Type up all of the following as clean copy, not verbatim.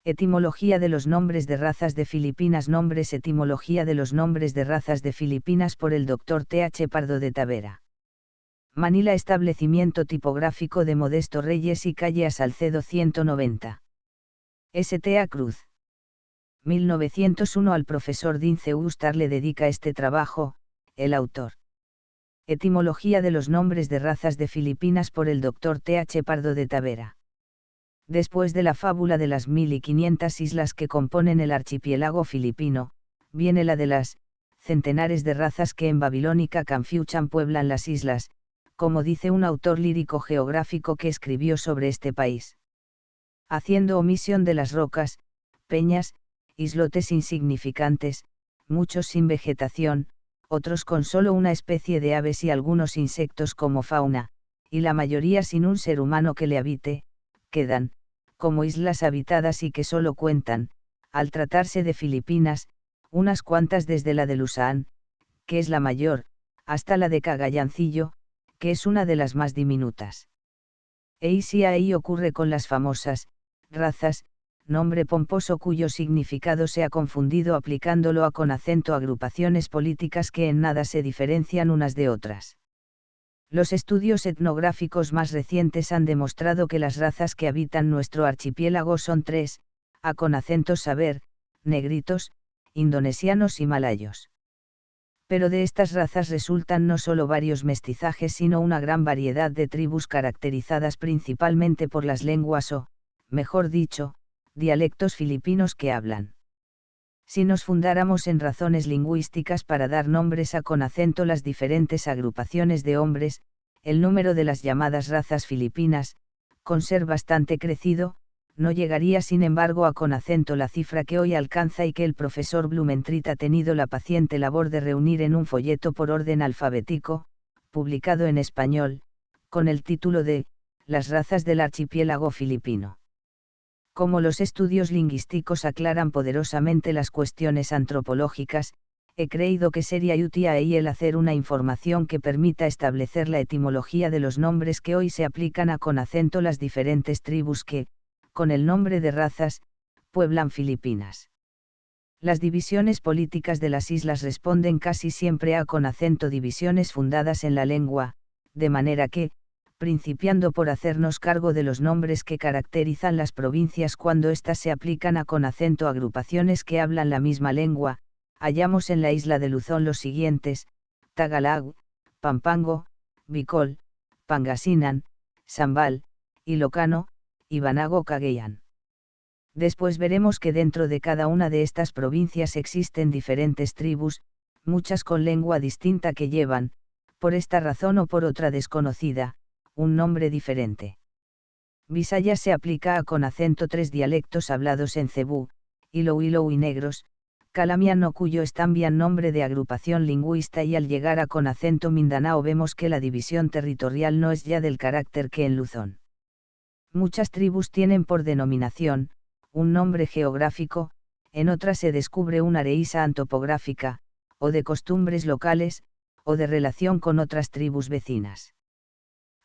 Etimología de los nombres de razas de Filipinas. Nombres. Etimología de los nombres de razas de Filipinas por el Dr. Th. Pardo de Tavera. Manila. Establecimiento tipográfico de Modesto Reyes y calle A. Salcedo 190. St.A. Cruz. 1901. Al profesor Dince Ustar le dedica este trabajo, el autor. Etimología de los nombres de razas de Filipinas por el Dr. Th. Pardo de Tavera. Después de la fábula de las 1500 islas que componen el archipiélago filipino, viene la de las centenares de razas que en babilónica Confucian pueblan las islas, como dice un autor lírico geográfico que escribió sobre este país. Haciendo omisión de las rocas, peñas, islotes insignificantes, muchos sin vegetación, otros con solo una especie de aves y algunos insectos como fauna, y la mayoría sin un ser humano que le habite, quedan, como islas habitadas y que solo cuentan, al tratarse de Filipinas, unas cuantas desde la de Luzán, que es la mayor, hasta la de Cagayancillo, que es una de las más diminutas. Y si ahí ocurre con las famosas razas, nombre pomposo cuyo significado se ha confundido aplicándolo a con acento agrupaciones políticas que en nada se diferencian unas de otras. Los estudios etnográficos más recientes han demostrado que las razas que habitan nuestro archipiélago son tres, a con acentos saber, negritos, indonesianos y malayos. Pero de estas razas resultan no solo varios mestizajes sino una gran variedad de tribus caracterizadas principalmente por las lenguas o, mejor dicho, dialectos filipinos que hablan. Si nos fundáramos en razones lingüísticas para dar nombres a con acento las diferentes agrupaciones de hombres, el número de las llamadas razas filipinas, con ser bastante crecido, no llegaría sin embargo a con acento la cifra que hoy alcanza y que el profesor Blumentritt ha tenido la paciente labor de reunir en un folleto por orden alfabético, publicado en español, con el título de Las razas del archipiélago filipino. Como los estudios lingüísticos aclaran poderosamente las cuestiones antropológicas, he creído que sería útil ahí el hacer una información que permita establecer la etimología de los nombres que hoy se aplican a con acento las diferentes tribus que, con el nombre de razas, pueblan Filipinas. Las divisiones políticas de las islas responden casi siempre a con acento divisiones fundadas en la lengua, de manera que, principiando por hacernos cargo de los nombres que caracterizan las provincias cuando éstas se aplican a con acento agrupaciones que hablan la misma lengua, hallamos en la isla de Luzón los siguientes: Tagalag, Pampango, Bicol, Pangasinan, Zambal, Ilocano, y Banago Cagayan. Después veremos que dentro de cada una de estas provincias existen diferentes tribus, muchas con lengua distinta que llevan, por esta razón o por otra desconocida, un nombre diferente. Visaya se aplica a con acento tres dialectos hablados en Cebú, Ilou y Negros, Calamiano cuyo es también nombre de agrupación lingüista y al llegar a con acento Mindanao vemos que la división territorial no es ya del carácter que en Luzón. Muchas tribus tienen por denominación, un nombre geográfico, en otras se descubre una areísa antopográfica, o de costumbres locales, o de relación con otras tribus vecinas.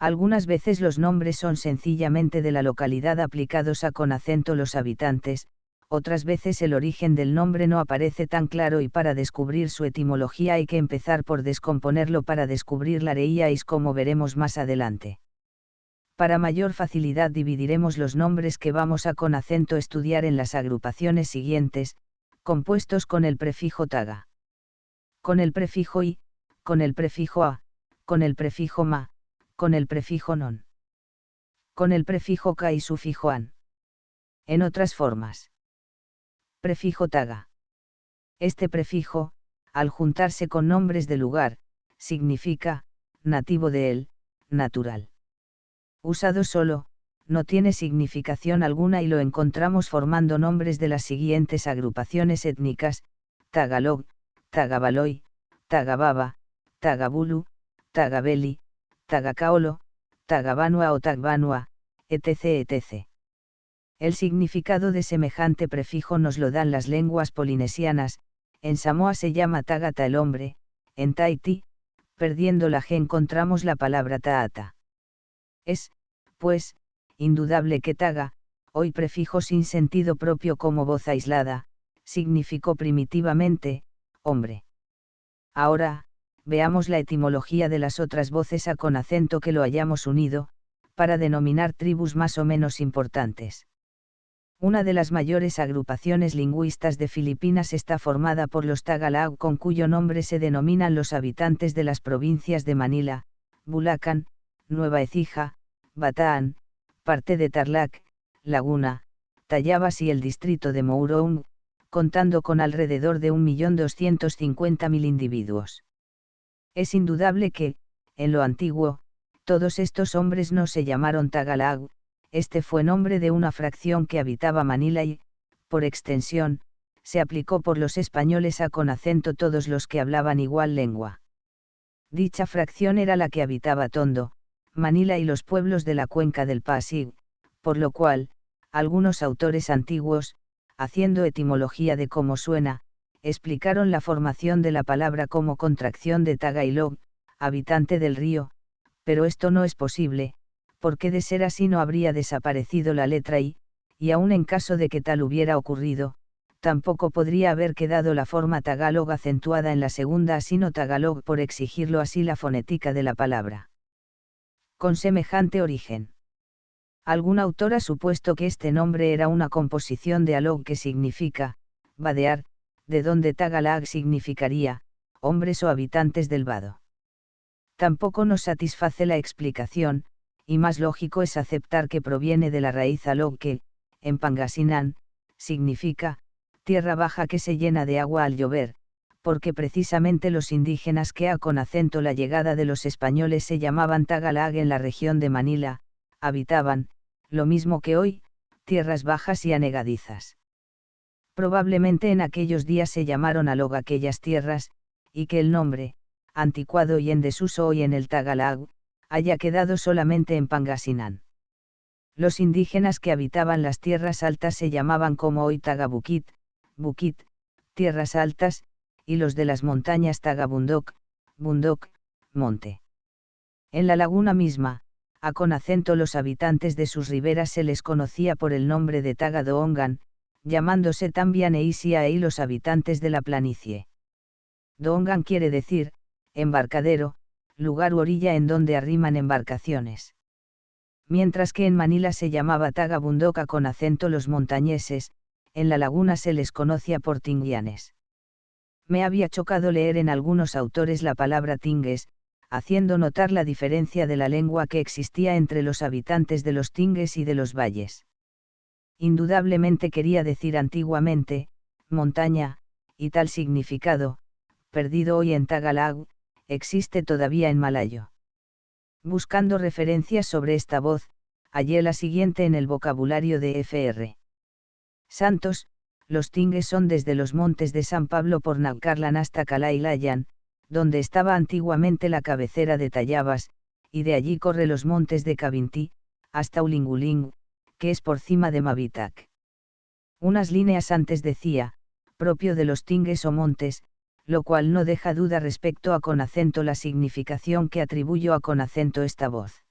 Algunas veces los nombres son sencillamente de la localidad aplicados a con acento los habitantes, otras veces el origen del nombre no aparece tan claro y para descubrir su etimología hay que empezar por descomponerlo para descubrir la areíais como veremos más adelante. Para mayor facilidad dividiremos los nombres que vamos a con acento estudiar en las agrupaciones siguientes, compuestos con el prefijo taga, con el prefijo i, con el prefijo a, con el prefijo ma, con el prefijo non, con el prefijo ca y sufijo an. En otras formas. Prefijo taga. Este prefijo, al juntarse con nombres de lugar, significa, nativo de él, natural. Usado solo, no tiene significación alguna y lo encontramos formando nombres de las siguientes agrupaciones étnicas: Tagalog, Tagabaloy, Tagababa, Tagabulu, Tagabeli, Tagacaolo, Tagabanua o Tagbanua, etc. etc. El significado de semejante prefijo nos lo dan las lenguas polinesianas. En Samoa se llama Tagata el hombre, en Tahití, perdiendo la G encontramos la palabra Taata. Es, pues, indudable que Taga, hoy prefijo sin sentido propio como voz aislada, significó primitivamente, hombre. Ahora, veamos la etimología de las otras voces a con acento que lo hayamos unido, para denominar tribus más o menos importantes. Una de las mayores agrupaciones lingüistas de Filipinas está formada por los Tagalog, con cuyo nombre se denominan los habitantes de las provincias de Manila, Bulacan, Nueva Ecija, Bataan, parte de Tarlac, Laguna, Tayabas y el distrito de Mourong, contando con alrededor de 1.250.000 individuos. Es indudable que, en lo antiguo, todos estos hombres no se llamaron Tagalog. Este fue nombre de una fracción que habitaba Manila y, por extensión, se aplicó por los españoles a con acento todos los que hablaban igual lengua. Dicha fracción era la que habitaba Tondo, Manila y los pueblos de la cuenca del Pasig, por lo cual, algunos autores antiguos, haciendo etimología de cómo suena, explicaron la formación de la palabra como contracción de Tagailog, habitante del río, pero esto no es posible, porque de ser así no habría desaparecido la letra I, y aun en caso de que tal hubiera ocurrido, tampoco podría haber quedado la forma Tagalog acentuada en la segunda sino Tagalog por exigirlo así la fonética de la palabra. Con semejante origen. Algún autor ha supuesto que este nombre era una composición de alog que significa, vadear, de donde Tagalag significaría, hombres o habitantes del vado. Tampoco nos satisface la explicación, y más lógico es aceptar que proviene de la raíz alog que, en Pangasinan, significa, tierra baja que se llena de agua al llover, porque precisamente los indígenas que con acento la llegada de los españoles se llamaban Tagalag en la región de Manila, habitaban, lo mismo que hoy, tierras bajas y anegadizas. Probablemente en aquellos días se llamaron alog aquellas tierras, y que el nombre, anticuado y en desuso hoy en el Tagalag, haya quedado solamente en Pangasinan. Los indígenas que habitaban las tierras altas se llamaban como hoy Tagabukit, Bukit, tierras altas, y los de las montañas Tagabundok, Bundok, monte. En la laguna misma, con acento los habitantes de sus riberas se les conocía por el nombre de Tagadoongan, llamándose también Eisia y los habitantes de la planicie. Doongan quiere decir, embarcadero, lugar u orilla en donde arriman embarcaciones. Mientras que en Manila se llamaba Tagabundoca con acento los montañeses, en la laguna se les conocía por tinguianes. Me había chocado leer en algunos autores la palabra tingues, haciendo notar la diferencia de la lengua que existía entre los habitantes de los tingues y de los valles. Indudablemente quería decir antiguamente, montaña, y tal significado, perdido hoy en Tagalag, existe todavía en malayo. Buscando referencias sobre esta voz, hallé la siguiente en el vocabulario de Fr. Santos: los tingues son desde los montes de San Pablo por Navcarlan hasta Calailayan, donde estaba antiguamente la cabecera de Tayabas, y de allí corre los montes de Cabintí, hasta Ulinguling, que es por cima de Mavitac. Unas líneas antes decía, propio de los tingues o montes, lo cual no deja duda respecto a con acento la significación que atribuyo a con acento esta voz.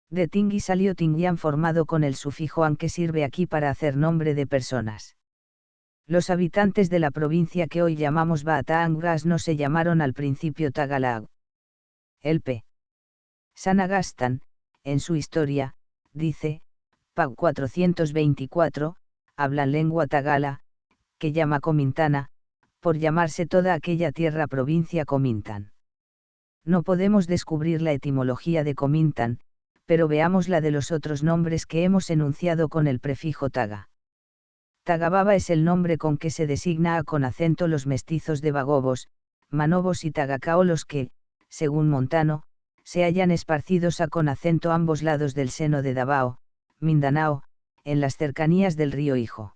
De tingui salió tinguian formado con el sufijo an que sirve aquí para hacer nombre de personas. Los habitantes de la provincia que hoy llamamos Batangas no se llamaron al principio Tagalag. El P. Sanagastan, en su historia, dice, Pag 424, hablan lengua tagala, que llama Comintana, por llamarse toda aquella tierra provincia Comintan. No podemos descubrir la etimología de Comintan, pero veamos la de los otros nombres que hemos enunciado con el prefijo taga. Tagababa es el nombre con que se designa con acento los mestizos de Bagobos, Manobos y Tagacao los que, según Montano, se hallan esparcidos con acento ambos lados del seno de Davao, Mindanao, en las cercanías del río Hijo.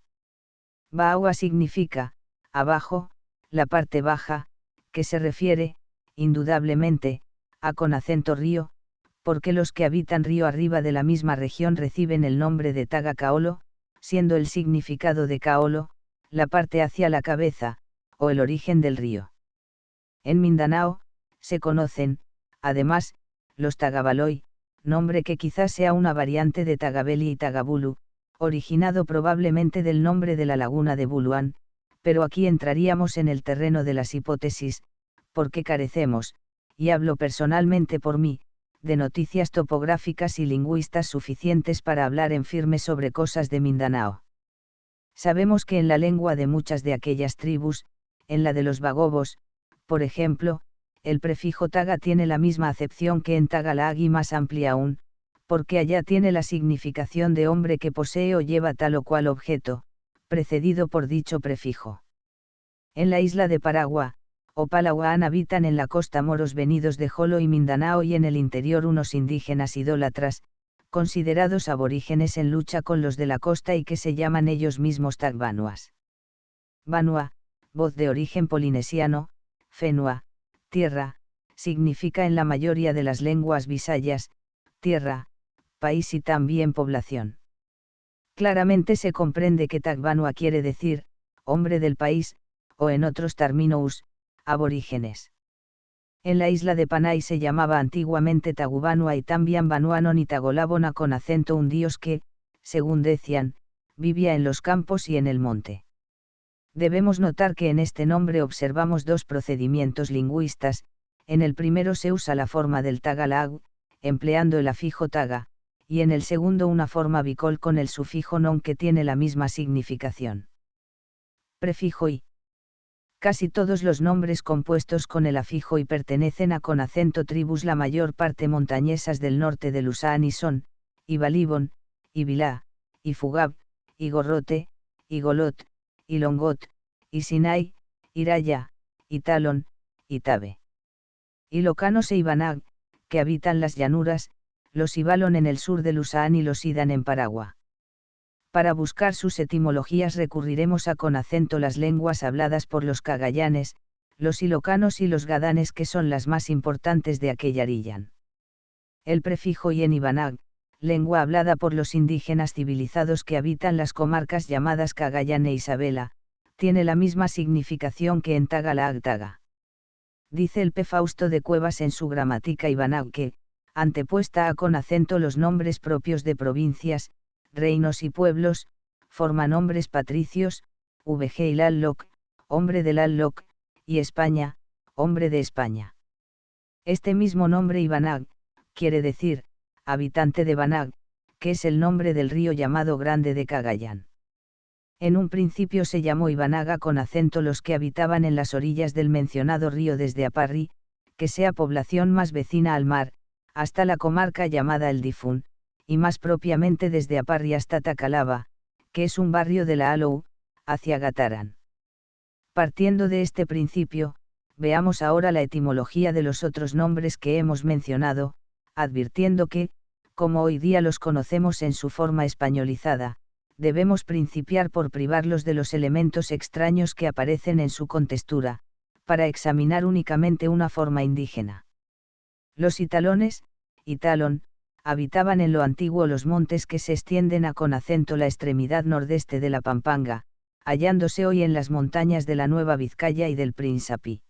Baoa significa, abajo, la parte baja, que se refiere, indudablemente, a con acento río, porque los que habitan río arriba de la misma región reciben el nombre de Tagacaolo, siendo el significado de Caolo, la parte hacia la cabeza, o el origen del río. En Mindanao, se conocen, además, los Tagabaloy, nombre que quizás sea una variante de Tagabeli y Tagabulu, originado probablemente del nombre de la laguna de Buluán, pero aquí entraríamos en el terreno de las hipótesis, porque carecemos, y hablo personalmente por mí, de noticias topográficas y lingüistas suficientes para hablar en firme sobre cosas de Mindanao. Sabemos que en la lengua de muchas de aquellas tribus, en la de los bagobos, por ejemplo, el prefijo taga tiene la misma acepción que en Tagalog y más amplia aún, porque allá tiene la significación de hombre que posee o lleva tal o cual objeto, precedido por dicho prefijo. En la isla de Paragua, o Palawan habitan en la costa moros venidos de Jolo y Mindanao y en el interior unos indígenas idólatras, considerados aborígenes en lucha con los de la costa y que se llaman ellos mismos Tagbanuas. Banua, voz de origen polinesiano, Fenua, tierra, significa en la mayoría de las lenguas bisayas, tierra, país y también población. Claramente se comprende que Tagbanua quiere decir, hombre del país, o en otros términos, aborígenes. En la isla de Panay se llamaba antiguamente Tagubanua y también Banuanon y Tagolabona con acento un dios que, según decían, vivía en los campos y en el monte. Debemos notar que en este nombre observamos dos procedimientos lingüistas. En el primero se usa la forma del Tagalog, empleando el afijo taga, y en el segundo una forma bicol con el sufijo non que tiene la misma significación. Prefijo y. Casi todos los nombres compuestos con el afijo y pertenecen a con acento tribus la mayor parte montañesas del norte de Lusán y son, y Balibon, y Vilá, y Fugab, y Gorrote, y Golot, y Longot, y Sinai, Iraya, y Talon, y Tabe. Y Locanos e Ibanag, que habitan las llanuras, los Ibalon en el sur de Lusán y los Idan en Paragua. Para buscar sus etimologías recurriremos a con acento las lenguas habladas por los cagayanes, los ilocanos y los gadanes que son las más importantes de aquella Arillan. El prefijo y en Ibanag, lengua hablada por los indígenas civilizados que habitan las comarcas llamadas Cagayán e Isabela, tiene la misma significación que en Tagalog taga. Dice el P. Fausto de Cuevas en su gramática Ibanag que, antepuesta a con acento los nombres propios de provincias, reinos y pueblos, forma nombres patricios, VG y Lalloc, hombre de Lalloc, y España, hombre de España. Este mismo nombre Ibanag, quiere decir, habitante de Banag, que es el nombre del río llamado Grande de Cagayán. En un principio se llamó Ibanaga con acento los que habitaban en las orillas del mencionado río desde Aparri, que sea población más vecina al mar, hasta la comarca llamada El Difún, y más propiamente desde Aparri hasta Tacalaba, que es un barrio de la Alou, hacia Gatarán. Partiendo de este principio, veamos ahora la etimología de los otros nombres que hemos mencionado, advirtiendo que, como hoy día los conocemos en su forma españolizada, debemos principiar por privarlos de los elementos extraños que aparecen en su contextura, para examinar únicamente una forma indígena. Los italones, Italon, habitaban en lo antiguo los montes que se extienden a con acento la extremidad nordeste de la Pampanga, hallándose hoy en las montañas de la Nueva Vizcaya y del Príncipe.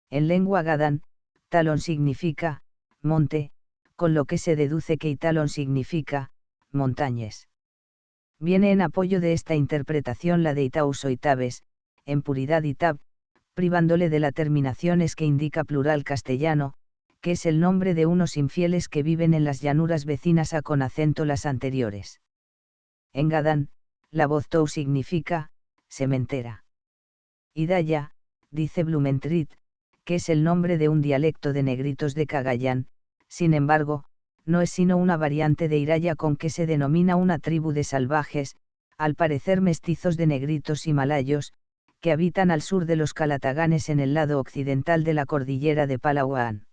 En lengua gadán, talón significa, monte, con lo que se deduce que Italon significa, montañes. Viene en apoyo de esta interpretación la de Itaus o Itabes, en puridad Itab, privándole de la terminación es que indica plural castellano, que es el nombre de unos infieles que viven en las llanuras vecinas a con acento las anteriores. En gadán, la voz tou significa, sementera. Hidaya, dice Blumentritt, que es el nombre de un dialecto de negritos de Cagayán, sin embargo, no es sino una variante de Iraya con que se denomina una tribu de salvajes, al parecer mestizos de negritos y malayos, que habitan al sur de los Calataganes en el lado occidental de la cordillera de Palawan.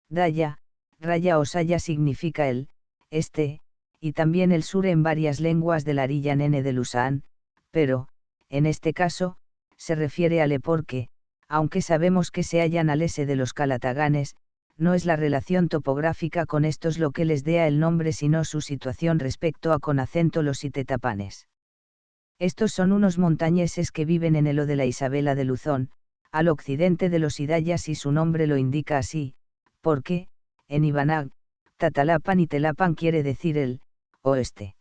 Daya, Raya o Saya significa el, este, y también el sur en varias lenguas de la Arilla Nene de Lusán, pero, en este caso, se refiere al porque, aunque sabemos que se hallan al este de los Calataganes, no es la relación topográfica con estos lo que les dé el nombre sino su situación respecto a con acento los itetapanes. Estos son unos montañeses que viven en el o de la Isabela de Luzón, al occidente de los Hidayas y su nombre lo indica así, porque, en Ibanag, Tatalapan y Telapan quiere decir el, oeste.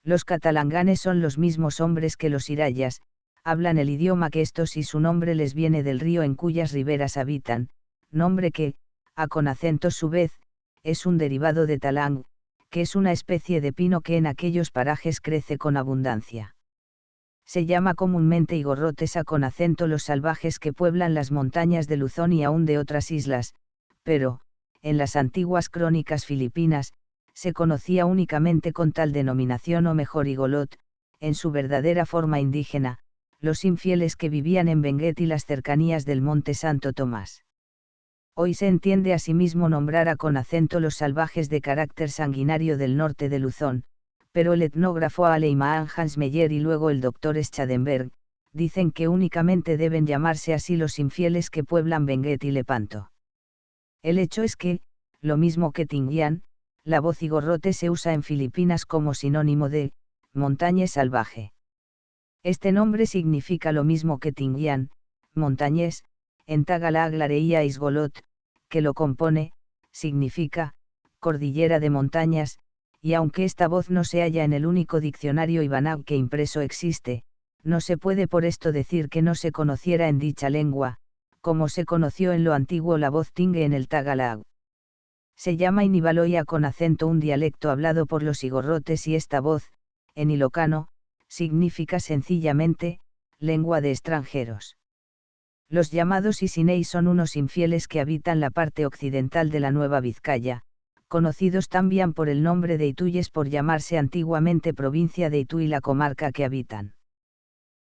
Los catalanganes son los mismos hombres que los irayas, hablan el idioma que estos y su nombre les viene del río en cuyas riberas habitan, nombre que, con acento su vez, es un derivado de talang, que es una especie de pino que en aquellos parajes crece con abundancia. Se llama comúnmente igorrotes con acento los salvajes que pueblan las montañas de Luzón y aún de otras islas, pero, en las antiguas crónicas filipinas, se conocía únicamente con tal denominación o mejor igolot, en su verdadera forma indígena, los infieles que vivían en Benguet y las cercanías del monte Santo Tomás. Hoy se entiende asimismo nombrar con acento los salvajes de carácter sanguinario del norte de Luzón, pero el etnógrafo alemán Hans Meyer y luego el doctor Schadenberg, dicen que únicamente deben llamarse así los infieles que pueblan Benguet y Lepanto. El hecho es que, lo mismo que Tinguian, la voz igorrote se usa en Filipinas como sinónimo de montañés salvaje. Este nombre significa lo mismo que Tinguian, montañés, en Tagalog Lareia Isgolot, que lo compone, significa cordillera de montañas, y aunque esta voz no se halla en el único diccionario Ibanag que impreso existe, no se puede por esto decir que no se conociera en dicha lengua, como se conoció en lo antiguo la voz tingue en el Tagalog. Se llama Inibaloya con acento un dialecto hablado por los igorrotes y esta voz, en ilocano, significa sencillamente, lengua de extranjeros. Los llamados Isinei son unos infieles que habitan la parte occidental de la Nueva Vizcaya, conocidos también por el nombre de Ituyes por llamarse antiguamente provincia de Itu y la comarca que habitan.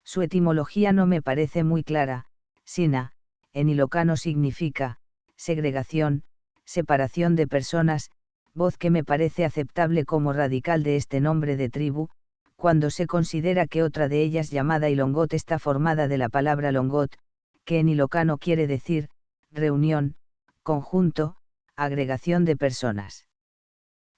Su etimología no me parece muy clara, sina, en ilocano significa, segregación, separación de personas, voz que me parece aceptable como radical de este nombre de tribu, cuando se considera que otra de ellas llamada Ilongot está formada de la palabra longot, que en ilocano quiere decir, reunión, conjunto, agregación de personas.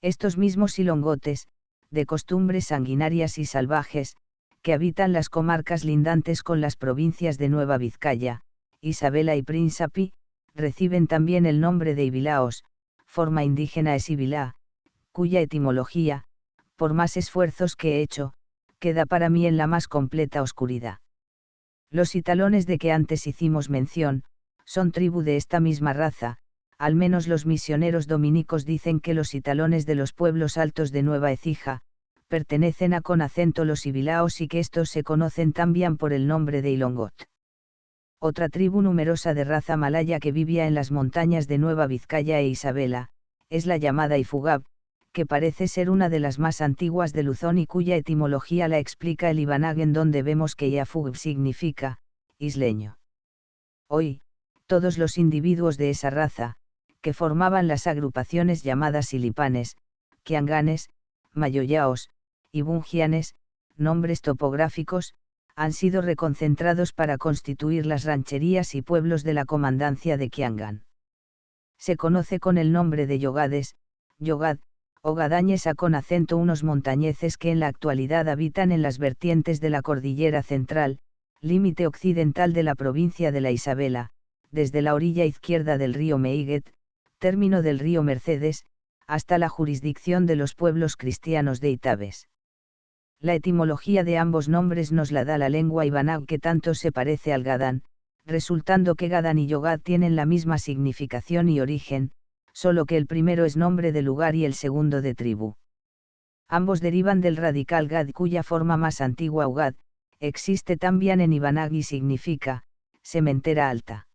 Estos mismos ilongotes, de costumbres sanguinarias y salvajes, que habitan las comarcas lindantes con las provincias de Nueva Vizcaya, Isabela y Príncipe, reciben también el nombre de Ibilaos, forma indígena es Ibilá, cuya etimología, por más esfuerzos que he hecho, queda para mí en la más completa oscuridad. Los italones de que antes hicimos mención, son tribu de esta misma raza, al menos los misioneros dominicos dicen que los italones de los pueblos altos de Nueva Écija, pertenecen con acento los Ibilaos y que estos se conocen también por el nombre de Ilongot. Otra tribu numerosa de raza malaya que vivía en las montañas de Nueva Vizcaya e Isabela, es la llamada Ifugab, que parece ser una de las más antiguas de Luzón y cuya etimología la explica el Ibanag en donde vemos que Yafug significa, isleño. Hoy, todos los individuos de esa raza, que formaban las agrupaciones llamadas silipanes, quianganes, mayoyaos, y bungianes, nombres topográficos, han sido reconcentrados para constituir las rancherías y pueblos de la comandancia de Quiangan. Se conoce con el nombre de Yogades, Yogad, o Gadañes con acento unos montañeses que en la actualidad habitan en las vertientes de la cordillera central, límite occidental de la provincia de la Isabela, desde la orilla izquierda del río Meiguet, término del río Mercedes, hasta la jurisdicción de los pueblos cristianos de Itabes. La etimología de ambos nombres nos la da la lengua Ibanag que tanto se parece al Gadán, resultando que Gadán y Yogad tienen la misma significación y origen, solo que el primero es nombre de lugar y el segundo de tribu. Ambos derivan del radical Gad cuya forma más antigua Ugad, existe también en Ibanag y significa, sementera alta.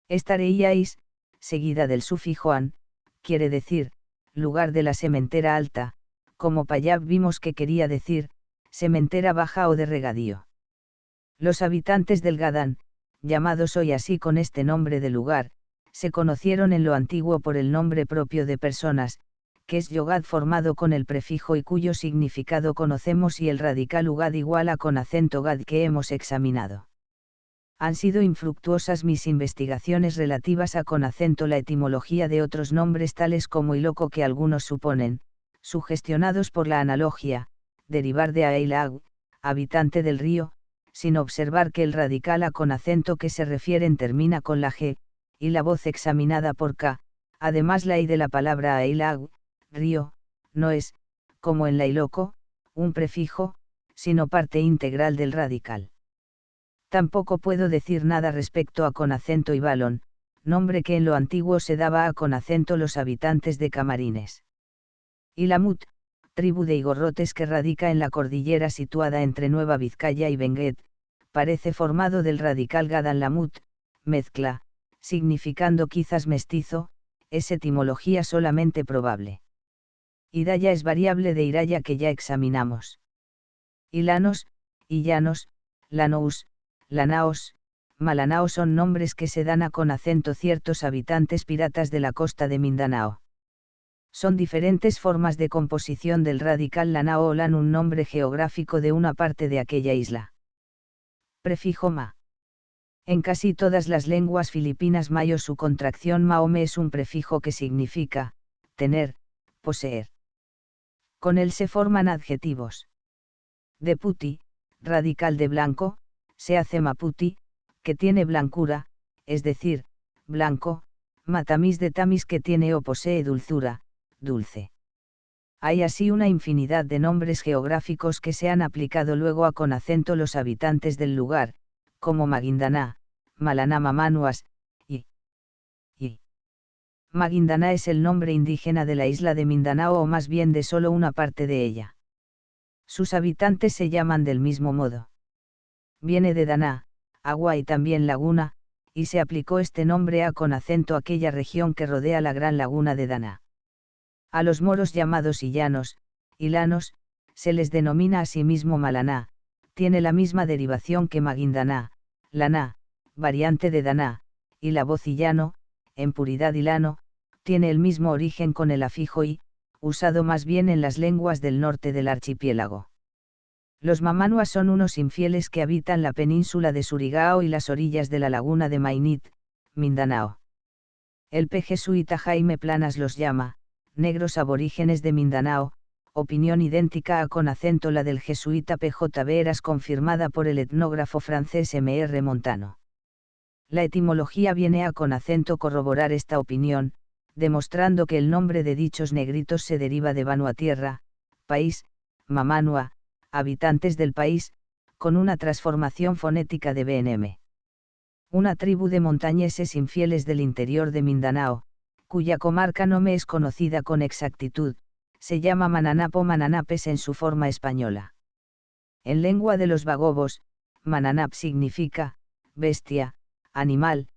Esta reíais, seguida del sufijo an, quiere decir, lugar de la sementera alta, como Payab vimos que quería decir, sementera baja o de regadío. Los habitantes del Gadán, llamados hoy así con este nombre de lugar, se conocieron en lo antiguo por el nombre propio de personas, que es Yogad formado con el prefijo y cuyo significado conocemos y el radical Ugad igual a con acento Gad que hemos examinado. Han sido infructuosas mis investigaciones relativas a con acento la etimología de otros nombres tales como Iloco que algunos suponen, sugestionados por la analogía, derivar de Ailag, habitante del río, sin observar que el radical a con acento que se refieren termina con la G, y la voz examinada por K, además la I de la palabra Ailag, río, no es, como en la Iloco, un prefijo, sino parte integral del radical. Tampoco puedo decir nada respecto a Conacento y Valón, nombre que en lo antiguo se daba a Conacento los habitantes de Camarines. Y Lamut, tribu de igorrotes que radica en la cordillera situada entre Nueva Vizcaya y Benguet, parece formado del radical Gadan Lamut, mezcla, significando quizás mestizo, es etimología solamente probable. Hidaya es variable de Hiraya que ya examinamos. Ilanos, Illanos, Lanous, Lanaos, Malanao son nombres que se dan a Conacento ciertos habitantes piratas de la costa de Mindanao. Son diferentes formas de composición del radical Lanao o Lan, un nombre geográfico de una parte de aquella isla. Prefijo ma. En casi todas las lenguas filipinas mayo su contracción maome es un prefijo que significa, tener, poseer. Con él se forman adjetivos. De puti, radical de blanco, se hace maputi, que tiene blancura, es decir, blanco, matamis de tamis que tiene o posee dulzura, dulce. Hay así una infinidad de nombres geográficos que se han aplicado luego a Conacento los habitantes del lugar, como Maguindaná, Malaná Mamanuas, y Maguindaná es el nombre indígena de la isla de Mindanao o más bien de solo una parte de ella. Sus habitantes se llaman del mismo modo. Viene de Daná, agua y también laguna, y se aplicó este nombre a Conacento aquella región que rodea la gran laguna de Daná. A los moros llamados illanos, ilanos, se les denomina asimismo Malaná, tiene la misma derivación que Maguindaná, Laná, variante de Daná, y la voz illano, en puridad ilano, tiene el mismo origen con el afijo i, usado más bien en las lenguas del norte del archipiélago. Los mamanuas son unos infieles que habitan la península de Surigao y las orillas de la laguna de Mainit, Mindanao. El P. jesuita Jaime Planas los llama, negros aborígenes de Mindanao, opinión idéntica a Conacento la del jesuita P. J. Beras confirmada por el etnógrafo francés M. R. Montano. La etimología viene a Conacento corroborar esta opinión, demostrando que el nombre de dichos negritos se deriva de Vanuatierra, país, Mamanua, habitantes del país, con una transformación fonética de BNM. Una tribu de montañeses infieles del interior de Mindanao, cuya comarca no me es conocida con exactitud, se llama Mananap o Mananapes en su forma española. En lengua de los bagobos, Mananap significa, bestia, animal,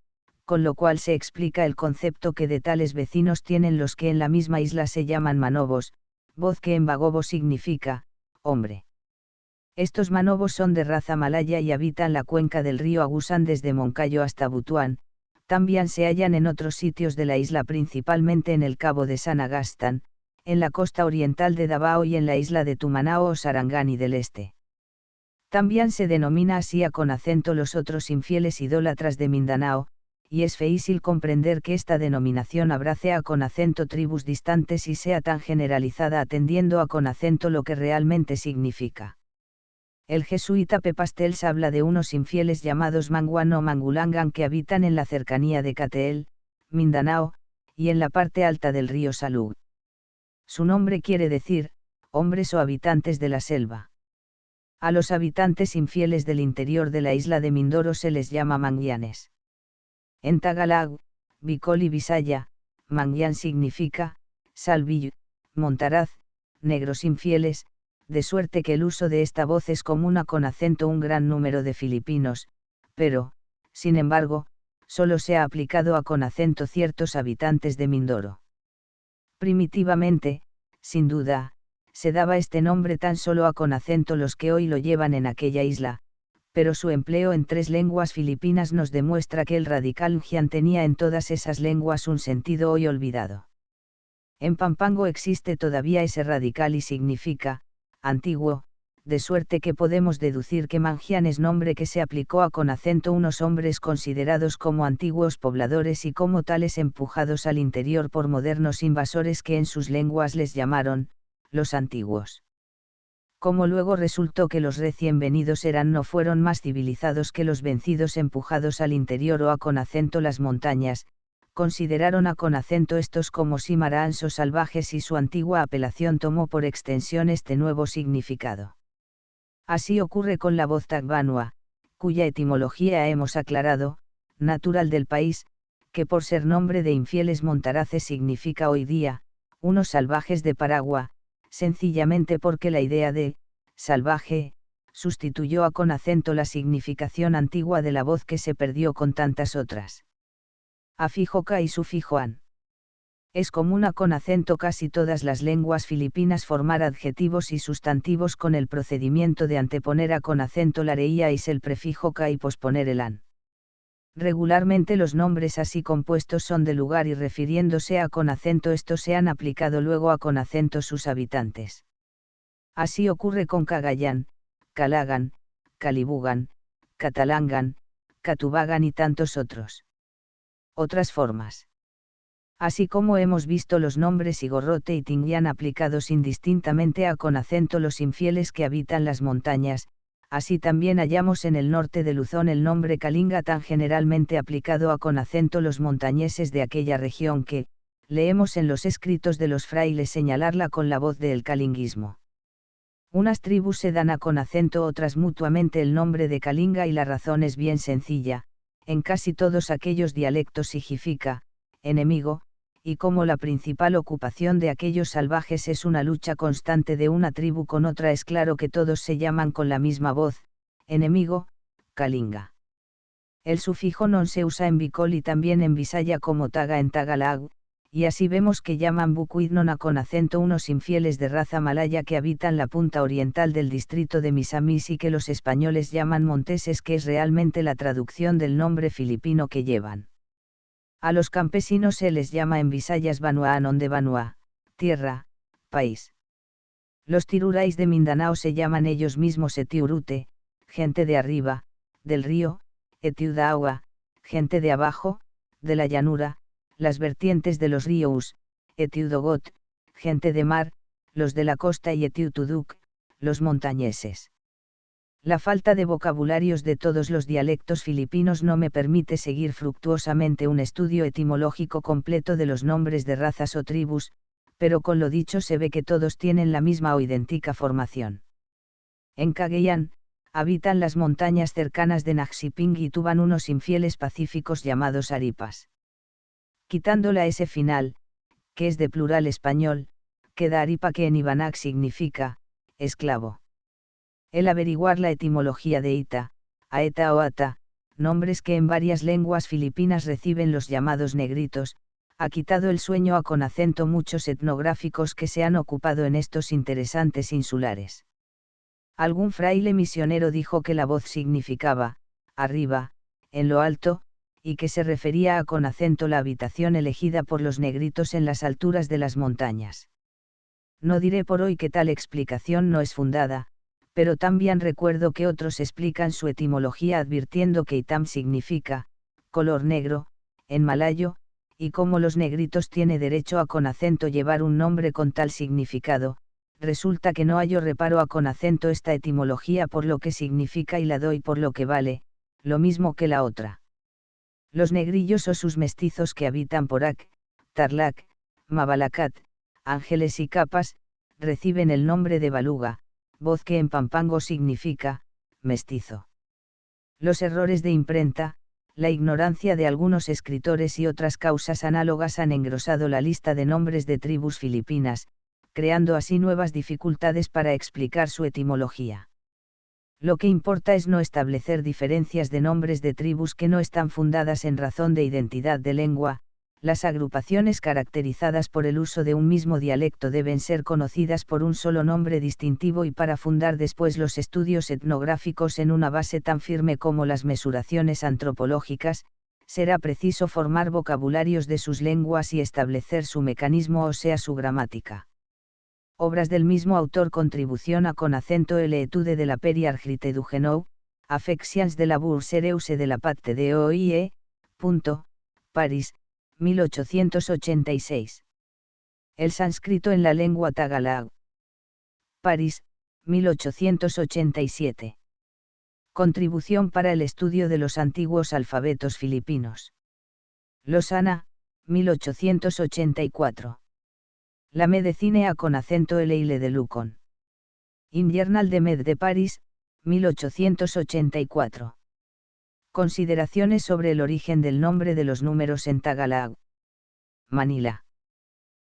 con lo cual se explica el concepto que de tales vecinos tienen los que en la misma isla se llaman manobos, voz que en bagobo significa, hombre. Estos manobos son de raza malaya y habitan la cuenca del río Agusan desde Moncayo hasta Butuán, también se hallan en otros sitios de la isla principalmente en el cabo de San Agustín, en la costa oriental de Davao y en la isla de Tumanao o Sarangani del este. También se denomina así a Conacento los otros infieles idólatras de Mindanao, y es fácil comprender que esta denominación abrace a Conacento tribus distantes y sea tan generalizada atendiendo a Conacento lo que realmente significa. El jesuita P. Pastells habla de unos infieles llamados Manguan o Mangulangan que habitan en la cercanía de Cateel, Mindanao, y en la parte alta del río Salud. Su nombre quiere decir, hombres o habitantes de la selva. A los habitantes infieles del interior de la isla de Mindoro se les llama manguianes. En Tagalag, Bicol y Visaya, manguián significa, salvillo, montaraz, negros infieles, de suerte que el uso de esta voz es común a Conacento un gran número de filipinos, pero, sin embargo, solo se ha aplicado a Conacento ciertos habitantes de Mindoro. Primitivamente, sin duda, se daba este nombre tan solo a Conacento los que hoy lo llevan en aquella isla, pero su empleo en 3 lenguas filipinas nos demuestra que el radical ngian tenía en todas esas lenguas un sentido hoy olvidado. En Pampango existe todavía ese radical y significa, antiguo, de suerte que podemos deducir que Mangian es nombre que se aplicó a Conacento unos hombres considerados como antiguos pobladores y como tales empujados al interior por modernos invasores que en sus lenguas les llamaron, los antiguos. Como luego resultó que los recién venidos eran no fueron más civilizados que los vencidos empujados al interior o a Conacento las montañas, consideraron a con acento estos como simaraans o salvajes y su antigua apelación tomó por extensión este nuevo significado. Así ocurre con la voz Tagbanua, cuya etimología hemos aclarado, natural del país, que por ser nombre de infieles montaraces significa hoy día, unos salvajes de Paragua, sencillamente porque la idea de salvaje sustituyó a con acento la significación antigua de la voz que se perdió con tantas otras. Afijo K y sufijo an. Es común a con acento casi todas las lenguas filipinas formar adjetivos y sustantivos con el procedimiento de anteponer a con acento la reía y el prefijo K y posponer el an. Regularmente los nombres así compuestos son de lugar y refiriéndose a con acento estos se han aplicado luego a con acento sus habitantes. Así ocurre con Cagayán, Calagan, Calibugan, Catalangan, Catubagan y tantos otros. Otras formas. Así como hemos visto los nombres Igorrote y Tinguián aplicados indistintamente a con acento los infieles que habitan las montañas, así también hallamos en el norte de Luzón el nombre Kalinga tan generalmente aplicado a con acento los montañeses de aquella región que, leemos en los escritos de los frailes señalarla con la voz del kalinguismo. Unas tribus se dan a con acento otras mutuamente el nombre de Kalinga y la razón es bien sencilla, en casi todos aquellos dialectos significa, enemigo, y como la principal ocupación de aquellos salvajes es una lucha constante de una tribu con otra es claro que todos se llaman con la misma voz, enemigo, Kalinga. El sufijo non se usa en Bicol y también en Visaya como taga en Tagalag, y así vemos que llaman bucuidnona con acento unos infieles de raza malaya que habitan la punta oriental del distrito de Misamis y que los españoles llaman monteses que es realmente la traducción del nombre filipino que llevan. A los campesinos se les llama en Visayas Banuaan de Banua, tierra, país. Los tirurais de Mindanao se llaman ellos mismos Etiurute, gente de arriba, del río, Etiudaagua, gente de abajo, de la llanura, las vertientes de los ríos, Etiudogot, gente de mar, los de la costa y Etiutuduk, los montañeses. La falta de vocabularios de todos los dialectos filipinos no me permite seguir fructuosamente un estudio etimológico completo de los nombres de razas o tribus, pero con lo dicho se ve que todos tienen la misma o idéntica formación. En Cagayan, habitan las montañas cercanas de Naxiping y tuvan unos infieles pacíficos llamados aripas. Quitando la S final, que es de plural español, queda aripa que en Ibanac significa, esclavo. El averiguar la etimología de Ita, Aeta o Ata, nombres que en varias lenguas filipinas reciben los llamados negritos, ha quitado el sueño a con acento muchos etnográficos que se han ocupado en estos interesantes insulares. Algún fraile misionero dijo que la voz significaba, arriba, en lo alto, y que se refería a con acento la habitación elegida por los negritos en las alturas de las montañas. No diré por hoy que tal explicación no es fundada, pero también recuerdo que otros explican su etimología advirtiendo que Itam significa, color negro, en malayo, y como los negritos tiene derecho a con acento llevar un nombre con tal significado, resulta que no hallo reparo a con acento esta etimología por lo que significa y la doy por lo que vale, lo mismo que la otra. Los negrillos o sus mestizos que habitan por Ac, Tarlac, Mabalacat, Ángeles y Capas, reciben el nombre de Baluga, voz que en pampango significa, mestizo. Los errores de imprenta, la ignorancia de algunos escritores y otras causas análogas han engrosado la lista de nombres de tribus filipinas, creando así nuevas dificultades para explicar su etimología. Lo que importa es no establecer diferencias de nombres de tribus que no están fundadas en razón de identidad de lengua. Las agrupaciones caracterizadas por el uso de un mismo dialecto deben ser conocidas por un solo nombre distintivo y para fundar después los estudios etnográficos en una base tan firme como las mesuraciones antropológicas, será preciso formar vocabularios de sus lenguas y establecer su mecanismo o sea su gramática. Obras del mismo autor contribución a con acento el etude de la peri argrite du genou, affections de la boursereuse de la patte de OIE. París, 1886. El sánscrito en la lengua tagalag. París, 1887. Contribución para el estudio de los antiguos alfabetos filipinos. Lausana, 1884. La Medicine con acento L de Lucon. In Journal de Med de Paris, 1884. Consideraciones sobre el origen del nombre de los números en Tagalog. Manila.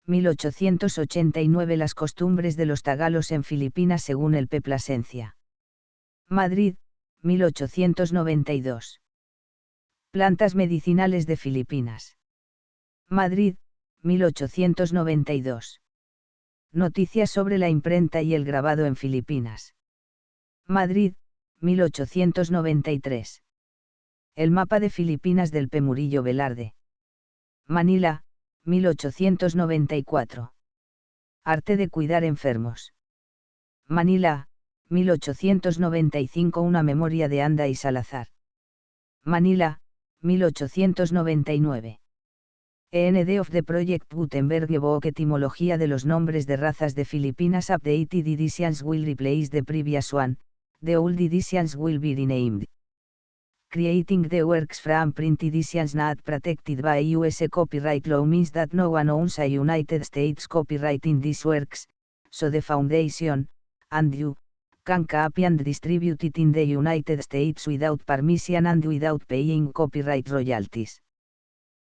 1889. Las costumbres de los tagalos en Filipinas según el P. Plasencia. Madrid, 1892. Plantas medicinales de Filipinas. Madrid, 1892. Noticias sobre la imprenta y el grabado en Filipinas. Madrid, 1893. El mapa de Filipinas del P. Murillo Velarde. Manila, 1894. Arte de cuidar enfermos. Manila, 1895. Una memoria de Anda y Salazar. Manila, 1899. END of the Project Gutenberg Book. Etimología de los nombres de razas de Filipinas. Updated editions will replace the previous one, the old editions will be renamed. Creating the works from print editions not protected by US copyright law means that no one owns a United States copyright in these works, so the foundation, and you, can copy and distribute it in the United States without permission and without paying copyright royalties.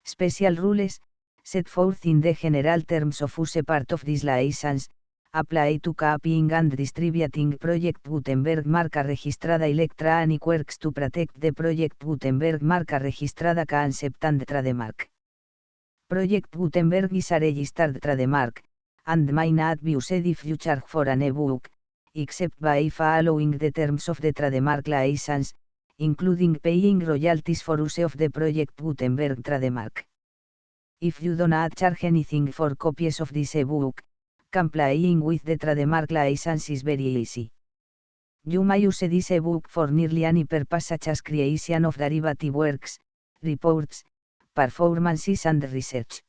Special rules, set forth in the general terms of use part of this license, apply to copying and distributing Project Gutenberg marca registrada Electronic Works to protect the Project Gutenberg marca registrada concept and trademark. Project Gutenberg is a registered trademark, and may not be used if you charge for an ebook, except by following the terms of the trademark license, including paying royalties for use of the Project Gutenberg trademark. If you do not charge anything for copies of this ebook, complying with the trademark license is very easy. You may use this ebook for nearly any purpose such as creation of derivative works, reports, performances and research.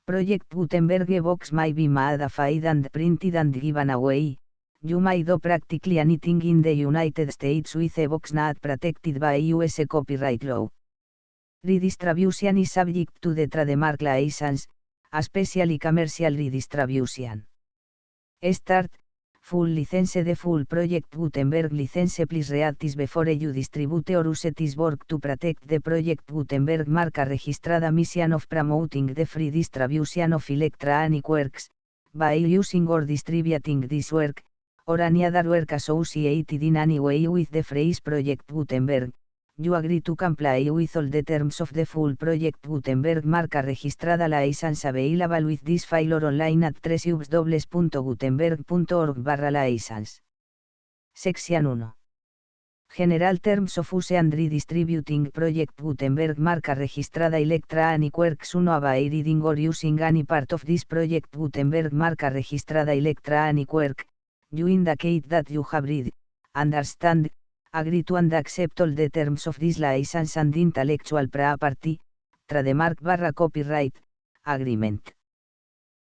Project Gutenberg ebooks may be modified and printed and given away. You may do practically anything in the United States with ebooks not protected by US copyright law. Redistribution is subject to the trademark license, especially commercial redistribution. Start, full license. The full Project Gutenberg license please read this before you distribute or use this work to protect the Project Gutenberg marca registrada mission of promoting the free distribution of electronic works, by using or distributing this work, or any other work associated in any way with the phrase Project Gutenberg. You agree to comply with all the terms of the full Project Gutenberg marca registrada license available with this file or online at www.gutenberg.org/license. Section 1. General Terms of Use and Redistributing Project Gutenberg marca registrada Electronic Works 1. By reading or using any part of this Project Gutenberg marca registrada Electronic Work, you indicate that you have read, understand, agree to and accept all the terms of this license and intellectual property, trademark/copyright, agreement.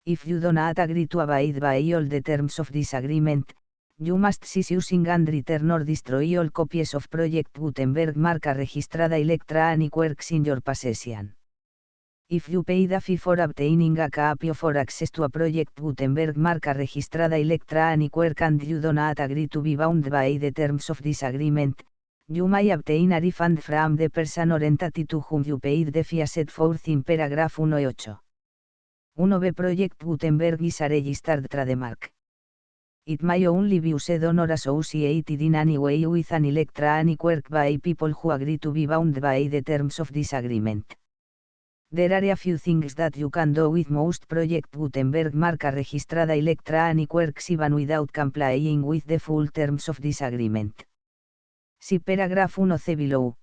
If you do not agree to abide by all the terms of this agreement, you must cease using and return or destroy all copies of Project Gutenberg marca registrada Electronic Works in your possession. If you paid a fee for obtaining a copy of or access to a Project Gutenberg marca registrada Electronic Work and you do not agree to be bound by the terms of this agreement, you may obtain a refund from the person or entity to whom you paid the fee set forth in paragraph 1.8. 1b. Project Gutenberg is a registered trademark. It may only be used on or associated in any way with an electronic work by people who agree to be bound by the terms of this agreement. There are a few things that you can do with most Project Gutenberg marca registrada Electronic Works even without complying with the full terms of this agreement. See paragraph 1c below.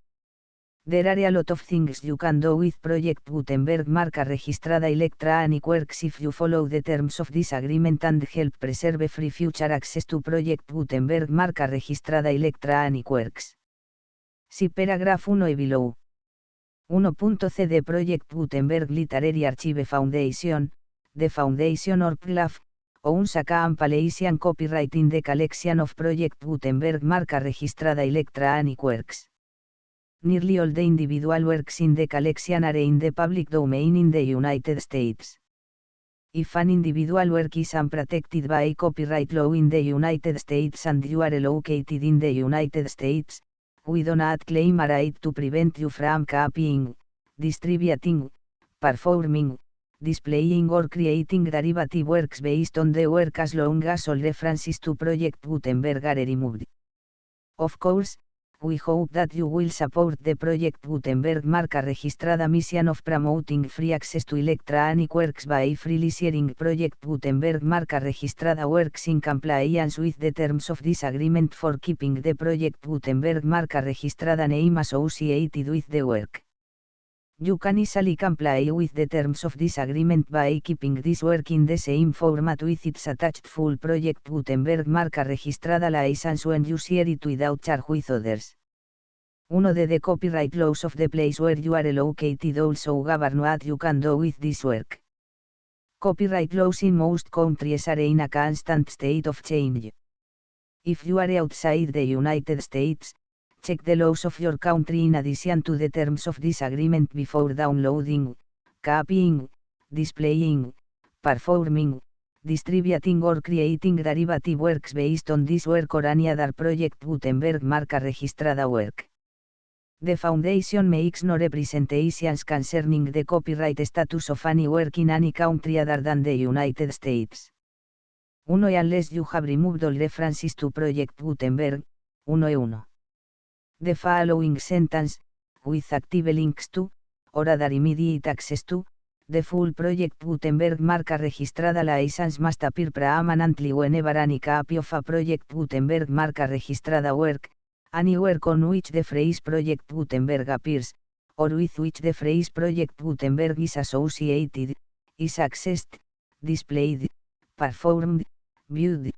There are a lot of things you can do with Project Gutenberg marca registrada Electronic Works if you follow the terms of this agreement and help preserve free future access to Project Gutenberg marca registrada Electronic Works. See paragraph 1e below. 1.c. The Project Gutenberg Literary Archive Foundation, the Foundation or PLAF, owns a compilation copyright in the collection of Project Gutenberg marca registrada Electronic Works. Nearly all the individual works in the collection are in the public domain in the United States. If an individual work is unprotected by copyright law in the United States and you are located in the United States, we do not claim a right to prevent you from copying, distributing, performing, displaying or creating derivative works based on the work as long as all references to Project Gutenberg are removed. Of course, we hope that you will support the Project Gutenberg marca registrada mission of promoting free access to electronic works by freely sharing Project Gutenberg marca registrada works in compliance with the terms of this agreement for keeping the Project Gutenberg marca registrada name associated with the work. You can easily comply with the terms of this agreement by keeping this work in the same format with its attached full Project Gutenberg marca registrada license when you share it without charge with others. One of the copyright laws of the place where you are located also govern what you can do with this work. Copyright laws in most countries are in a constant state of change. If you are outside the United States, check the laws of your country in addition to the terms of this agreement before downloading, copying, displaying, performing, distributing or creating derivative works based on this work or any other Project Gutenberg marca registrada work. The Foundation makes no representations concerning the copyright status of any work in any country other than the United States. 1. Unless you have removed all references to Project Gutenberg, 1. The following sentence, with active links to, or other immediate access to, the full Project Gutenberg marca registrada license must appear permanently whenever any copy of a Project Gutenberg marca registrada work, any work on which the phrase Project Gutenberg appears, or with which the phrase Project Gutenberg is associated, is accessed, displayed, performed, viewed,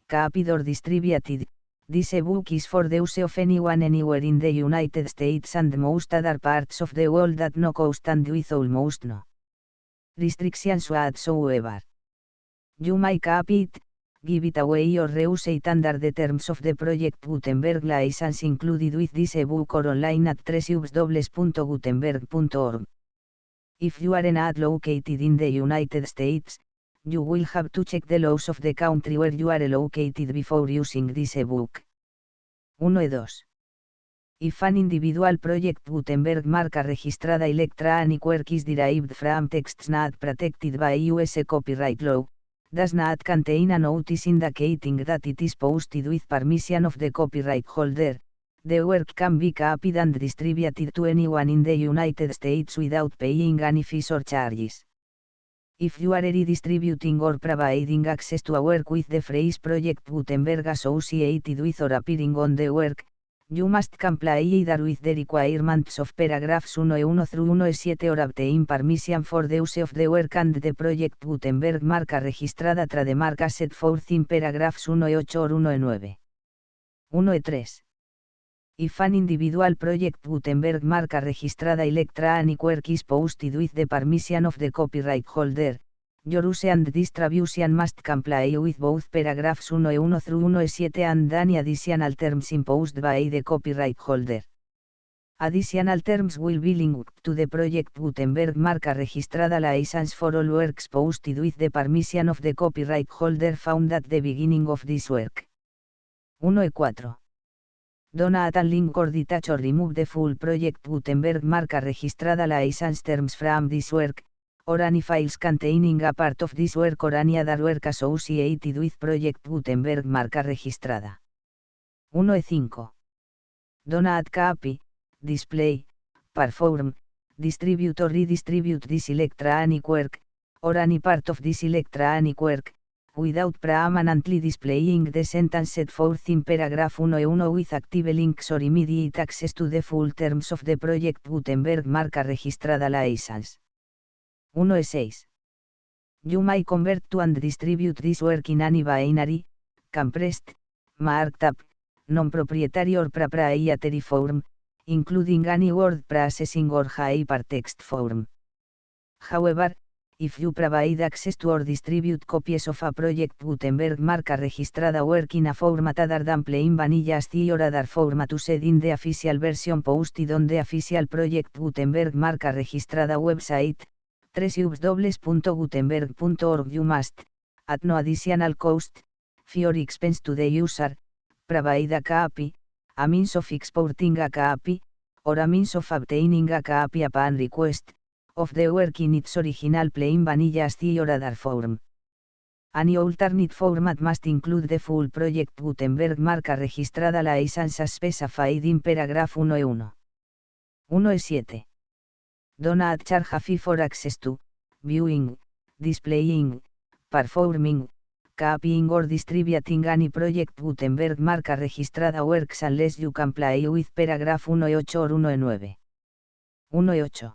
copied or distributed. This ebook is for the use of anyone anywhere in the United States and most other parts of the world at no cost and with almost no restrictions whatsoever. You may copy it, give it away or reuse it under the terms of the Project Gutenberg license included with this ebook or online at www.gutenberg.org. If you are not located in the United States, you will have to check the laws of the country where you are located before using this ebook. 1 y 2. If an individual Project Gutenberg marca registrada electronic work is derived from texts not protected by US copyright law, does not contain a notice indicating that it is posted with permission of the copyright holder, the work can be copied and distributed to anyone in the United States without paying any fees or charges. If you are redistributing or providing access to a work with the phrase Project Gutenberg associated with or appearing on the work, you must comply either with the requirements of paragraphs 1.1 through 1.7 or obtain permission for the use of the work and the Project Gutenberg marca registrada trademark as set forth in paragraphs 1.8 or 1.9. 1.3. If an individual Project Gutenberg marca registrada electronic work is posted with the permission of the copyright holder, your use and distribution must comply with both paragraphs 1.1 through 1.7 and any additional terms imposed by the copyright holder. Additional terms will be linked to the Project Gutenberg marca registrada license for all works posted with the permission of the copyright holder found at the beginning of this work. 1.4. Do not unlink or detach or remove the full Project Gutenberg marca registrada license terms from this work, or any files containing a part of this work or any other work associated with Project Gutenberg marca registrada. 1.5. Do not copy, display, perform, distribute or redistribute this electronic work, or any part of this electronic work, without permanently displaying the sentence set forth in paragraph 1.1 with active links or immediate access to the full terms of the Project Gutenberg marca registrada license. 1.6. You may convert to and distribute this work in any binary, compressed, marked up, non-proprietary or proprietary form, including any word processing or hypertext form. However, if you provide access to or distribute copies of a project Gutenberg marca registrada work in a format other than plain vanilla ASCII or other format used in the official version posted on the official project Gutenberg marca registrada website, www.gutenberg.org you must, at no additional cost, fee or expense to the user, provide a copy, a means of exporting a copy, or a means of obtaining a copy upon request, of the work in its original plain vanilla ASCII or other form. Any alternate format must include the full project Gutenberg marca registrada license as specified in paragraph 1E1. 1E7. Do not charge a fee for access to, viewing, displaying, performing, copying or distributing any project Gutenberg marca registrada works unless you comply with paragraph 1E8 or 1E9. 1E8.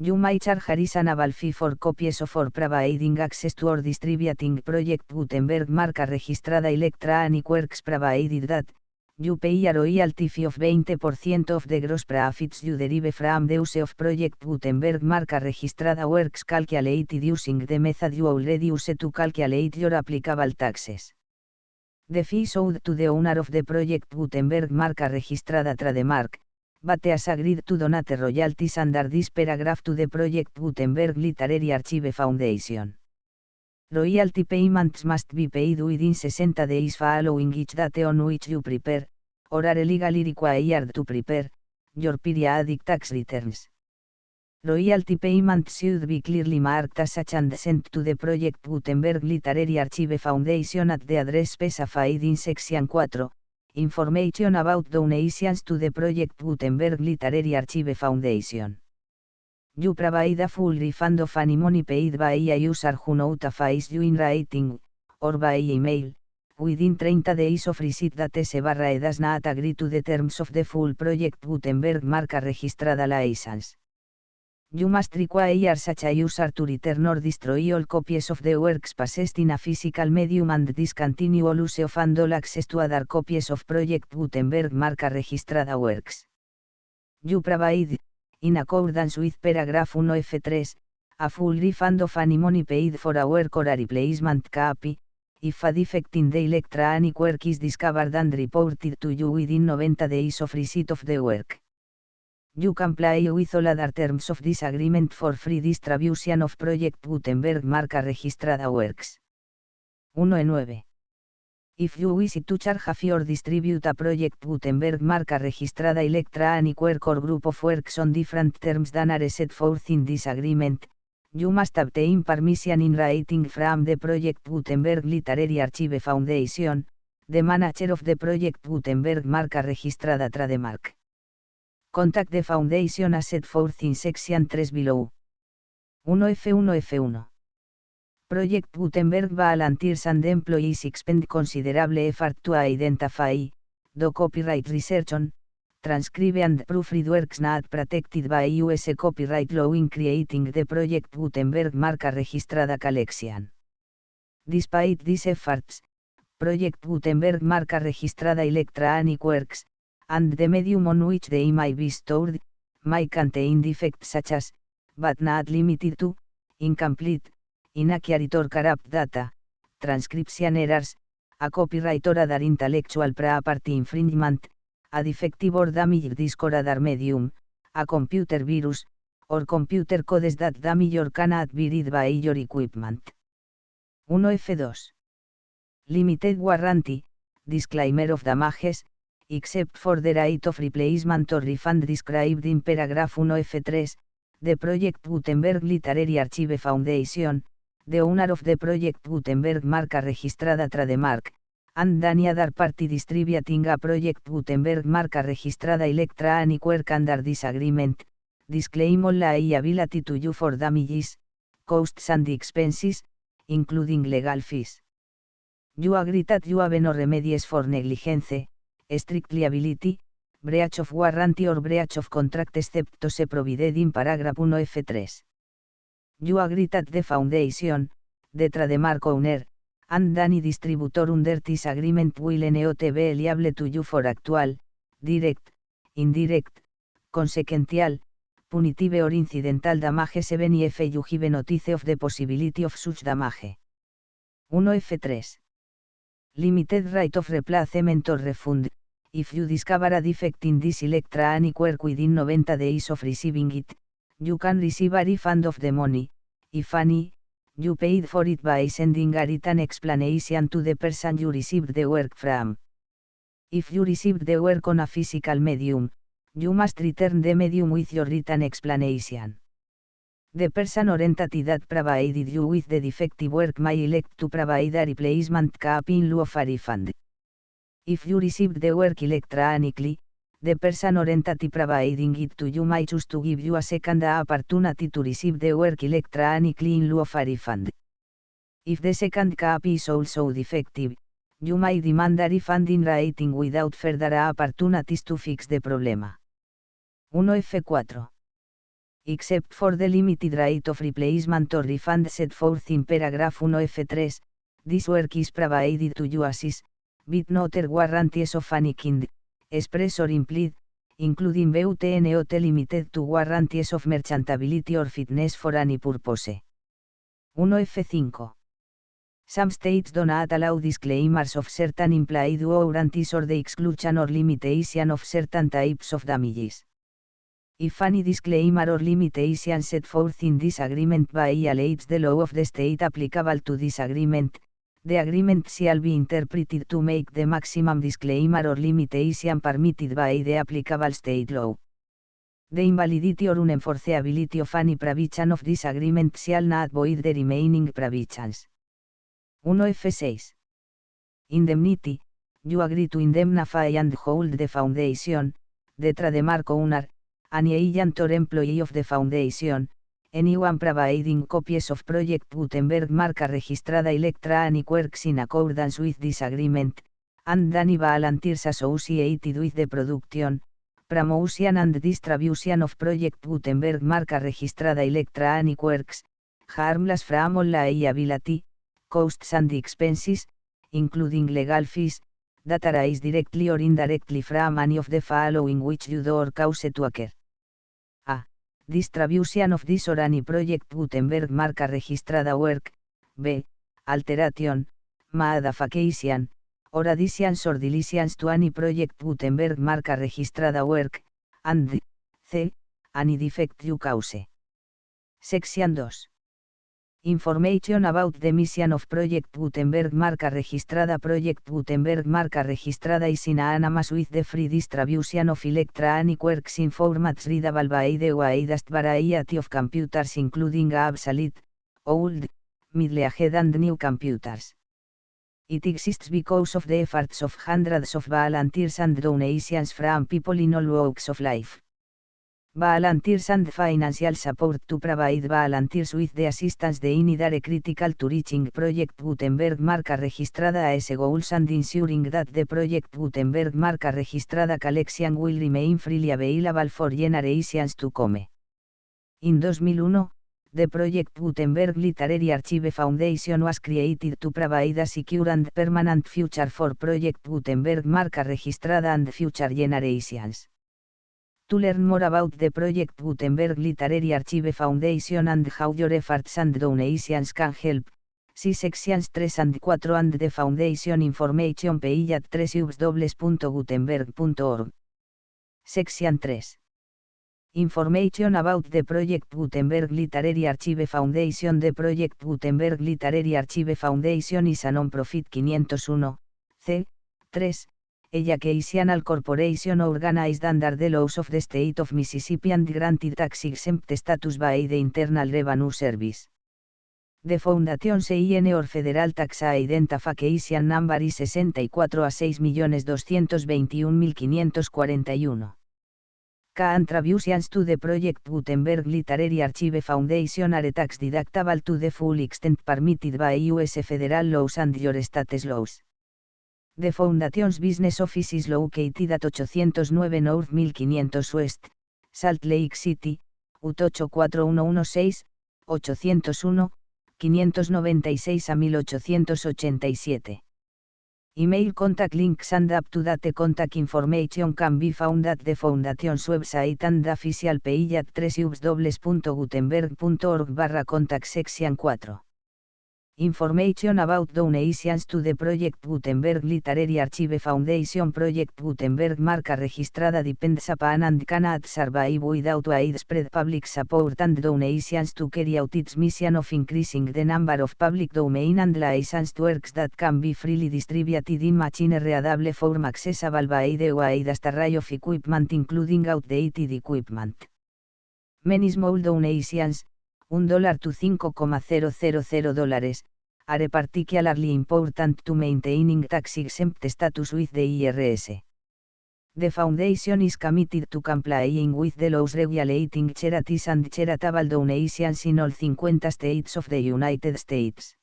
You may charge a reasonable fee for copies of or providing access to or distributing project Gutenberg marca registrada electronic works provided that, you pay a royalty fee of 20% of the gross profits you derive from the use of project Gutenberg marca registrada works calculated using the method you already use to calculate your applicable taxes. The fee is owed to the owner of the project Gutenberg marca registrada trademark, but has agreed to donate royalties under this paragraph to the project Gutenberg Literary Archive Foundation. Royalty payments must be paid within 60 days following each date on which you prepare, or are legally required to prepare, your periodic tax returns. Royalty payments should be clearly marked as such and sent to the project Gutenberg Literary Archive Foundation at the address specified in Section 4, Information about donations to the project Gutenberg Literary Archive Foundation. You provide a full refund of any money paid by a user who notifies you in writing, or by email, within 30 days of receipt that S/E does not agree to the terms of the full project Gutenberg marca registrada license. You must require such a user to return or destroy all copies of the works possessed in a physical medium and discontinue all use of and all access to other copies of project Gutenberg marca registrada works. You provide, in accordance with paragraph 1F3, a full refund of any money paid for a work or a replacement copy, if a defect in the electronic work is discovered and reported to you within 90 days of receipt of the work. You comply with all other terms of this agreement for free distribution of project Gutenberg marca registrada works. 1E9. If you wish to charge a fee or distribute a project Gutenberg marca registrada electronic work or group of works on different terms than are set forth in this agreement, you must obtain permission in writing from the project Gutenberg Literary Archive Foundation, the manager of the project Gutenberg marca registrada trademark. Contact the foundation as set forth in section 3 below. 1F1F1. Project Gutenberg volunteers and employees expend considerable effort to identify, do copyright research on, transcribe and proofread works not protected by US copyright law in creating the project Gutenberg marca registrada collection. Despite these efforts, Project Gutenberg marca registrada electronic works, and the medium on which they may be stored, may contain defects such as, but not limited to, incomplete, inaccurate or corrupt data, transcription errors, a copyright or other intellectual property infringement, a defective or damaged disk or other medium, a computer virus, or computer codes that damage or cannot be read by your equipment. 1F2. Limited warranty, disclaimer of damages, except for the right of replacement or refund described in paragraph 1F3, the project Gutenberg Literary Archive Foundation, the owner of the project Gutenberg marca registrada trademark, and any other party distributing a project Gutenberg marca registrada electronic work under this agreement, disclaim all liability to you for damages, costs and expenses, including legal fees. You agree that you have no remedies for negligence, strict liability, breach of warranty or breach of contract except those provided in paragraph 1F3. You agree that the foundation, the trademark owner, and any distributor under this agreement will not be liable to you for actual, direct, indirect, consequential, punitive or incidental damage even if you give notice of the possibility of such damage. 1F3. Limited right of replacement or refund, if you discover a defect in this electronic work within 90 days of receiving it, you can receive a refund of the money, if any, you paid for it by sending a written explanation to the person you received the work from. If you received the work on a physical medium, you must return the medium with your written explanation. The person or entity that provided you with the defective work may elect to provide a replacement copy in lieu of a refund. If you received the work electronically, the person or entity providing it to you may choose to give you a second opportunity to receive the work electronically in lieu of a refund. If the second copy is also defective, you may demand a refund in writing without further opportunities to fix the problema. 1F4. Except for the limited right of replacement or refund set forth in paragraph 1F3, this work is provided to you as is, with no other warranties of any kind, express or implied, including but not limited to warranties of merchantability or fitness for any purpose. 1F5. Some states do not allow disclaimers of certain implied warranties or the exclusion or limitation of certain types of damages. If any disclaimer or limitation set forth in this agreement violates the law of the state applicable to this agreement, the agreement shall be interpreted to make the maximum disclaimer or limitation permitted by the applicable state law. The invalidity or unenforceability of any provision of this agreement shall not void the remaining provisions. 1F6. Indemnity. You agree to indemnify and hold the foundation, the trademark owner, any agent or employee of the foundation, anyone providing copies of Project Gutenberg marca registrada electronic works in accordance with this agreement, and any volunteers associated with the production, promotion and distribution of Project Gutenberg marca registrada electronic works, harmless from all liability, costs and expenses, including legal fees, that arise directly or indirectly from any of the following which you do or cause to occur. A. Distribution of this or any Project Gutenberg marca registrada work. B. Alteration, modification, or additions or deletions to any Project Gutenberg marca registrada work, and C. Any defect you cause. Section 2. Information about the mission of Project Gutenberg marca registrada. Project Gutenberg marca registrada is synonymous with the free distribution of electronic works in formats readable by the widest variety of computers including obsolete, old, middle-aged and new computers. It exists because of the efforts of hundreds of volunteers and donations from people in all walks of life. Volunteers and financial support to provide volunteers with the assistance they need are critical to reaching Project Gutenberg marca registrada as goals and ensuring that the Project Gutenberg marca registrada collection will remain freely available for generations to come. In 2001, the Project Gutenberg Literary Archive Foundation was created to provide a secure and permanent future for Project Gutenberg marca registrada and future generations. To learn more about the Project Gutenberg Literary Archive Foundation and how your efforts and donations can help, see sections 3 and 4 and the Foundation information page at www.gutenberg.org. Section 3. Information about the Project Gutenberg Literary Archive Foundation. The Project Gutenberg Literary Archive Foundation is a non-profit 501, c. 3. Educational corporation organized under the laws of the state of Mississippi and granted tax-exempt status by the Internal Revenue Service. The Foundation's IN or Federal Tax Identification Number is 64A6.221.541. Contributions to the Project Gutenberg Literary Archive Foundation are tax deductible to the full extent permitted by U.S. federal laws and your state's laws. The Foundation's business office is located at 809 North 1500 West, Salt Lake City, UT 84116, 801, 596 a 1887. Email contact links and up-to-date contact information can be found at the Foundation's website and the official page at www.gutenberg.org/contact section 4. Information about donations to the Project Gutenberg Literary Archive Foundation. Project Gutenberg marca registrada depends upon and cannot survive without widespread public support and donations to carry out its mission of increasing the number of public domain and licensed works that can be freely distributed in machine-readable form accessible by the widest array of equipment including outdated equipment. Many small donations, $1 to $5,000, are particularly important to maintaining tax-exempt status with the IRS. The Foundation is committed to complying with the laws regulating charities and charitable donations in all 50 states of the United States.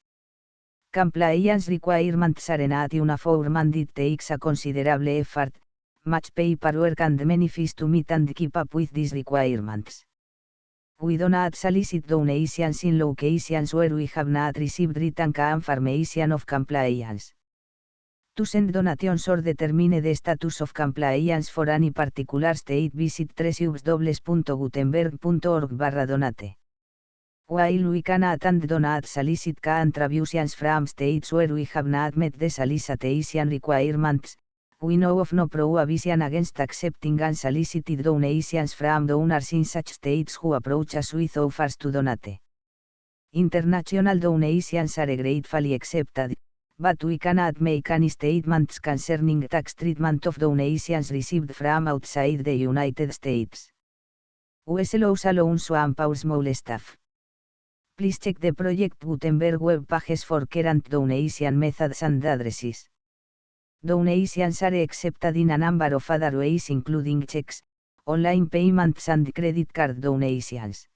Compliance requirements are not uniform and it takes a considerable effort, much paperwork and many fees to meet and keep up with these requirements. We do not solicit donations in locations where we have not received written confirmation of compliance. To send donations or determine the status of compliance for any particular state, visit www.gutenberg.org/donate. While we cannot and do not solicit contributions from states where we have not met the solicitation requirements, we know of no prohibition against accepting unsolicited donations from donors in such states who approach us with offers to donate. International donations are gratefully accepted, but we cannot make any statements concerning tax treatment of donations received from outside the United States. US laws allow to empower small staff. Please check the Project Gutenberg web pages for current donation methods and addresses. Donations are accepted in a number of other ways including checks, online payments and credit card donations.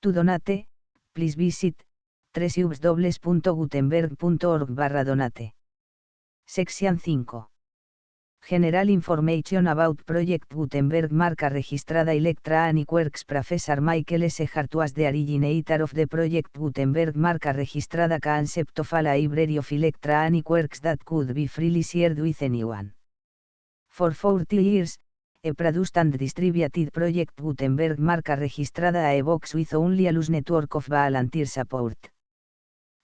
To donate, please visit www.gutenberg.org/donate. Section 5. General Information about Project Gutenberg marca registrada Electronic Works. Professor Michael S. Hart was the originator of the Project Gutenberg marca registrada concept of a library of electronic works that could be freely shared with anyone. For 40 years, he produced and distributed Project Gutenberg marca registrada a box with only a loose network of volunteer support.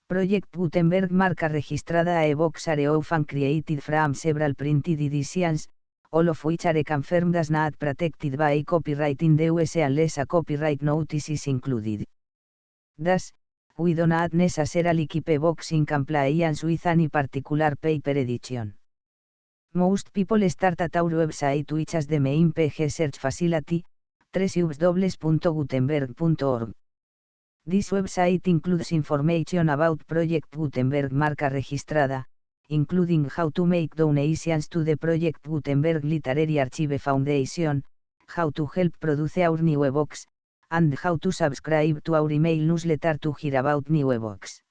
Project Gutenberg marca registrada a box are often created from several printed editions, all of which are confirmed as not protected by copyright in the USA unless a copyright notice is included. Thus, we do not necessarily keep a box in compliance with any particular paper edition. Most people start at our website, which is the main page search facility, www.gutenberg.org. This website includes information about Project Gutenberg marca registrada, including how to make donations to the Project Gutenberg Literary Archive Foundation, how to help produce our new ebooks, and how to subscribe to our email newsletter to hear about new ebooks.